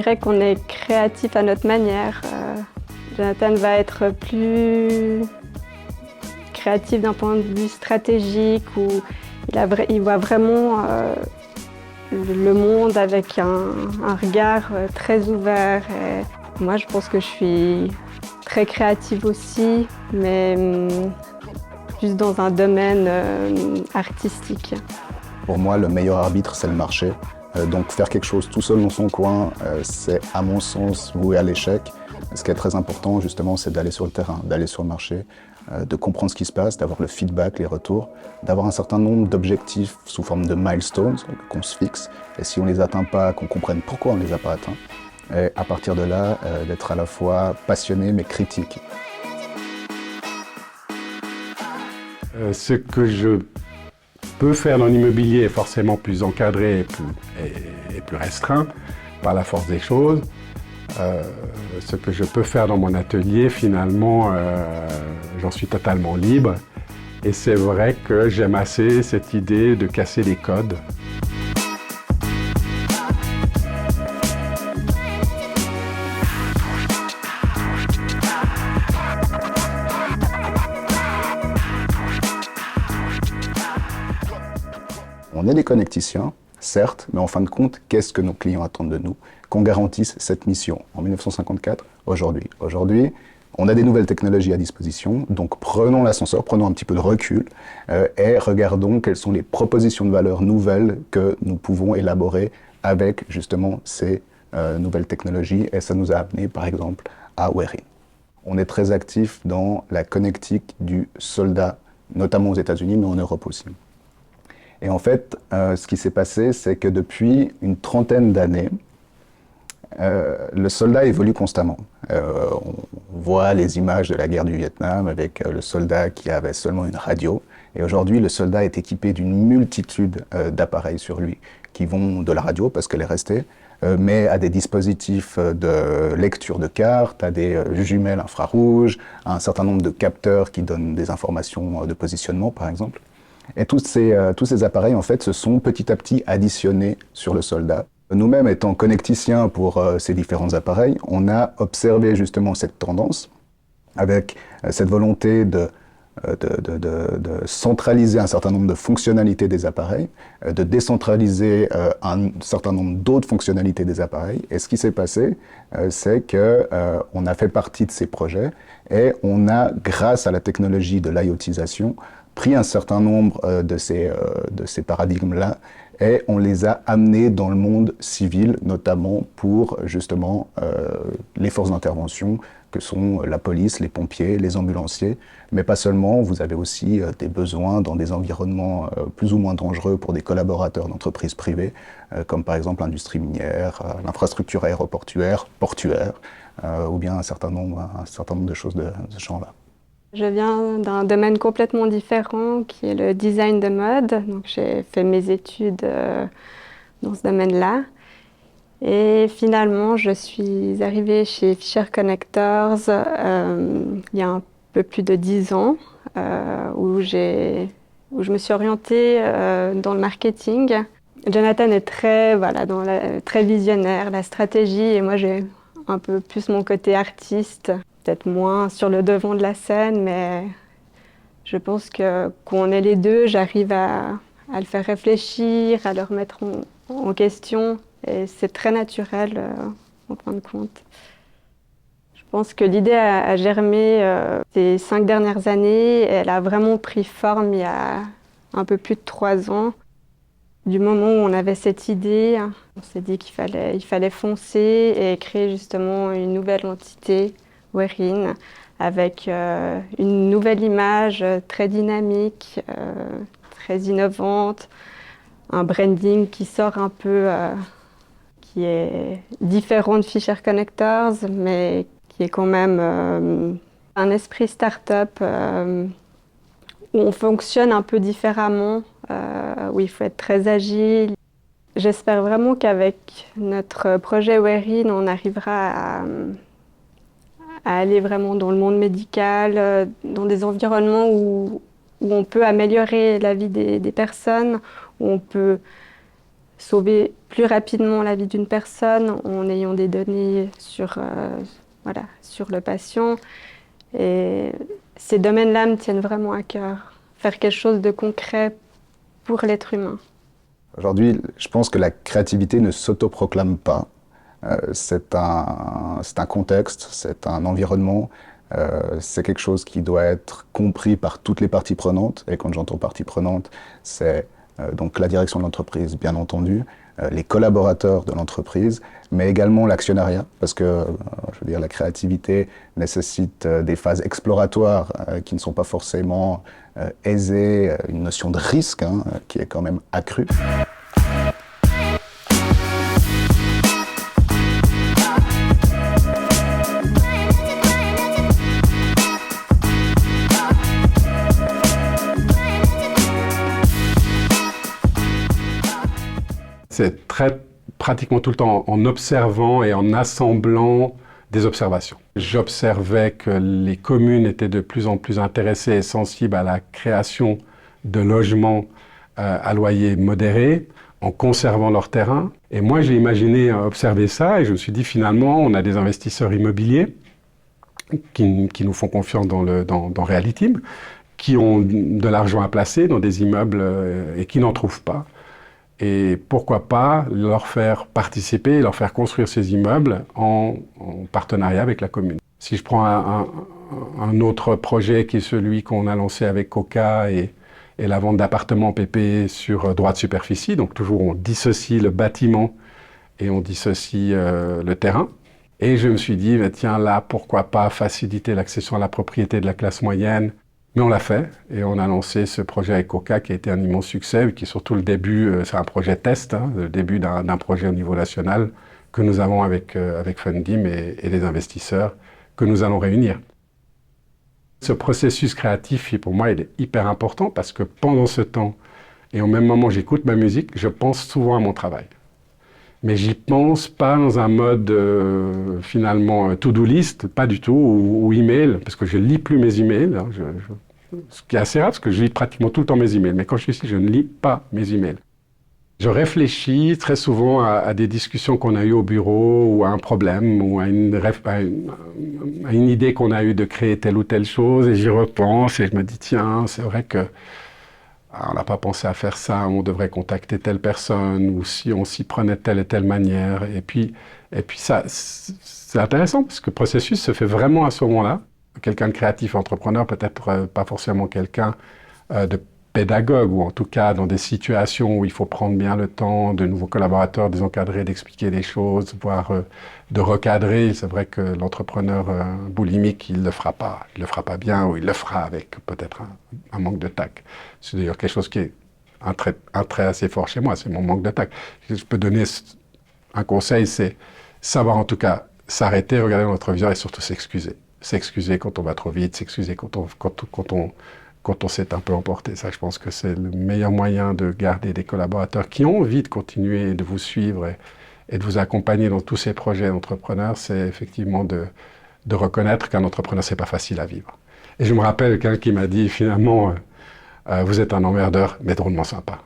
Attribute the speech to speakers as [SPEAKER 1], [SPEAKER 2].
[SPEAKER 1] dirais qu'on est créatif à notre manière. Jonathan va être plus créatif d'un point de vue stratégique, où il voit vraiment le monde avec un regard très ouvert. Et moi, je pense que je suis très créative aussi, mais plus dans un domaine artistique.
[SPEAKER 2] Pour moi, le meilleur arbitre, c'est le marché. Donc faire quelque chose tout seul dans son coin, c'est à mon sens voué à l'échec. Ce qui est très important, justement, c'est d'aller sur le terrain, d'aller sur le marché, de comprendre ce qui se passe, d'avoir le feedback, les retours, d'avoir un certain nombre d'objectifs sous forme de milestones qu'on se fixe. Et si on ne les atteint pas, qu'on comprenne pourquoi on ne les a pas atteints. Et à partir de là, d'être à la fois passionné mais critique.
[SPEAKER 3] Ce que je peux faire dans l'immobilier est forcément plus encadré et plus restreint par la force des choses. Ce que je peux faire dans mon atelier, finalement, j'en suis totalement libre. Et c'est vrai que j'aime assez cette idée de casser les codes.
[SPEAKER 2] On est des connecticiens, certes, mais en fin de compte, qu'est-ce que nos clients attendent de nous? Qu'on garantisse cette mission. En 1954, aujourd'hui. Aujourd'hui, on a des nouvelles technologies à disposition, donc prenons l'ascenseur, prenons un petit peu de recul et regardons quelles sont les propositions de valeur nouvelles que nous pouvons élaborer avec justement ces nouvelles technologies. Et ça nous a amené, par exemple, à Werin. On est très actif dans la connectique du soldat, notamment aux États-Unis, mais en Europe aussi. Et en fait, ce qui s'est passé, c'est que depuis une trentaine d'années, le soldat évolue constamment. On voit les images de la guerre du Vietnam avec le soldat qui avait seulement une radio. Et aujourd'hui, le soldat est équipé d'une multitude d'appareils sur lui qui vont de la radio, parce qu'elle est restée, mais à des dispositifs de lecture de cartes, à des jumelles infrarouges, à un certain nombre de capteurs qui donnent des informations de positionnement, par exemple. Et tous ces appareils, en fait, se sont petit à petit additionnés sur le soldat. Nous-mêmes, étant connecticiens pour ces différents appareils, on a observé justement cette tendance avec cette volonté de centraliser un certain nombre de fonctionnalités des appareils, de décentraliser un certain nombre d'autres fonctionnalités des appareils. Et ce qui s'est passé, c'est qu'on a fait partie de ces projets et on a, grâce à la technologie de l'IoTisation, pris un certain nombre de ces paradigmes-là et on les a amenés dans le monde civil, notamment pour justement les forces d'intervention que sont la police, les pompiers, les ambulanciers, mais pas seulement. Vous avez aussi des besoins dans des environnements plus ou moins dangereux pour des collaborateurs d'entreprises privées, comme par exemple l'industrie minière, l'infrastructure aéroportuaire, portuaire, ou bien un certain nombre de choses de ce genre-là.
[SPEAKER 1] Je viens d'un domaine complètement différent qui est le design de mode. Donc j'ai fait mes études dans ce domaine-là. Et finalement, je suis arrivée chez Fisher Connectors il y a un peu plus de 10 ans, où je me suis orientée dans le marketing. Jonathan est très visionnaire, la stratégie, et moi j'ai un peu plus mon côté artiste. Peut-être moins sur le devant de la scène, mais je pense que quand on est les deux, j'arrive à le faire réfléchir, à le remettre en question. Et c'est très naturel, en fin de compte. Je pense que l'idée a germé ces 5 dernières années. Elle a vraiment pris forme il y a un peu plus de 3 ans. Du moment où on avait cette idée, on s'est dit qu'il fallait foncer et créer justement une nouvelle entité, Werin, avec une nouvelle image très dynamique, très innovante, un branding qui sort un peu, qui est différent de Fisher Connectors, mais qui est quand même un esprit start-up où on fonctionne un peu différemment, où il faut être très agile. J'espère vraiment qu'avec notre projet Werin, on arrivera à aller vraiment dans le monde médical, dans des environnements où on peut améliorer la vie des personnes, où on peut sauver plus rapidement la vie d'une personne en ayant des données voilà, sur le patient. Et ces domaines-là me tiennent vraiment à cœur. Faire quelque chose de concret pour l'être humain.
[SPEAKER 2] Aujourd'hui, je pense que la créativité ne s'autoproclame pas. C'est un contexte, c'est un environnement, c'est quelque chose qui doit être compris par toutes les parties prenantes. Et quand j'entends parties prenantes, c'est donc la direction de l'entreprise, bien entendu, les collaborateurs de l'entreprise, mais également l'actionnariat, parce que je veux dire, la créativité nécessite des phases exploratoires qui ne sont pas forcément aisées, une notion de risque qui est quand même accrue.
[SPEAKER 3] C'est pratiquement tout le temps en observant et en assemblant des observations. J'observais que les communes étaient de plus en plus intéressées et sensibles à la création de logements à loyer modéré, en conservant leur terrain. Et moi, j'ai imaginé observer ça et je me suis dit, finalement, on a des investisseurs immobiliers qui nous font confiance dans Realiteam, qui ont de l'argent à placer dans des immeubles et qui n'en trouvent pas. Et pourquoi pas leur faire participer, leur faire construire ces immeubles en partenariat avec la commune. Si je prends un autre projet qui est celui qu'on a lancé avec Coca et la vente d'appartements PP sur droit de superficie, donc toujours on dissocie le bâtiment et on dissocie le terrain. Et je me suis dit, tiens là, pourquoi pas faciliter l'accession à la propriété de la classe moyenne. Mais on l'a fait et on a lancé ce projet avec Coca qui a été un immense succès, qui est surtout le début, c'est un projet test, le début d'un projet au niveau national que nous avons avec Fundim et les investisseurs que nous allons réunir. Ce processus créatif, pour moi, il est hyper important parce que pendant ce temps, et au même moment j'écoute ma musique, je pense souvent à mon travail. Mais j'y pense pas dans un mode finalement to-do list, pas du tout, ou email, parce que je lis plus mes emails. Ce qui est assez rare, parce que je lis pratiquement tout le temps mes emails. Mais quand je suis ici, je ne lis pas mes emails. Je réfléchis très souvent à des discussions qu'on a eues au bureau, ou à un problème, ou à une idée qu'on a eue de créer telle ou telle chose, et j'y repense, et je me dis, tiens, c'est vrai que on n'a pas pensé à faire ça, on devrait contacter telle personne, ou si on s'y prenait de telle et telle manière. Et puis ça, c'est intéressant, parce que le processus se fait vraiment à ce moment-là. Quelqu'un de créatif, entrepreneur, peut-être pas forcément quelqu'un de pédagogue, ou en tout cas dans des situations où il faut prendre bien le temps, de nouveaux collaborateurs, des encadrés, d'expliquer les choses, voire de recadrer. C'est vrai que l'entrepreneur boulimique, il ne le fera pas bien, ou il le fera avec peut-être un manque de tact. C'est d'ailleurs quelque chose qui est un trait assez fort chez moi, c'est mon manque de tact. Je peux donner un conseil, c'est savoir en tout cas s'arrêter, regarder dans notre viseur et surtout s'excuser. S'excuser quand on va trop vite, s'excuser quand on s'est un peu emporté. Ça, je pense que c'est le meilleur moyen de garder des collaborateurs qui ont envie de continuer de vous suivre et de vous accompagner dans tous ces projets d'entrepreneurs. C'est effectivement de reconnaître qu'un entrepreneur, c'est pas facile à vivre. Et je me rappelle quelqu'un qui m'a dit finalement, vous êtes un emmerdeur, mais drôlement sympa.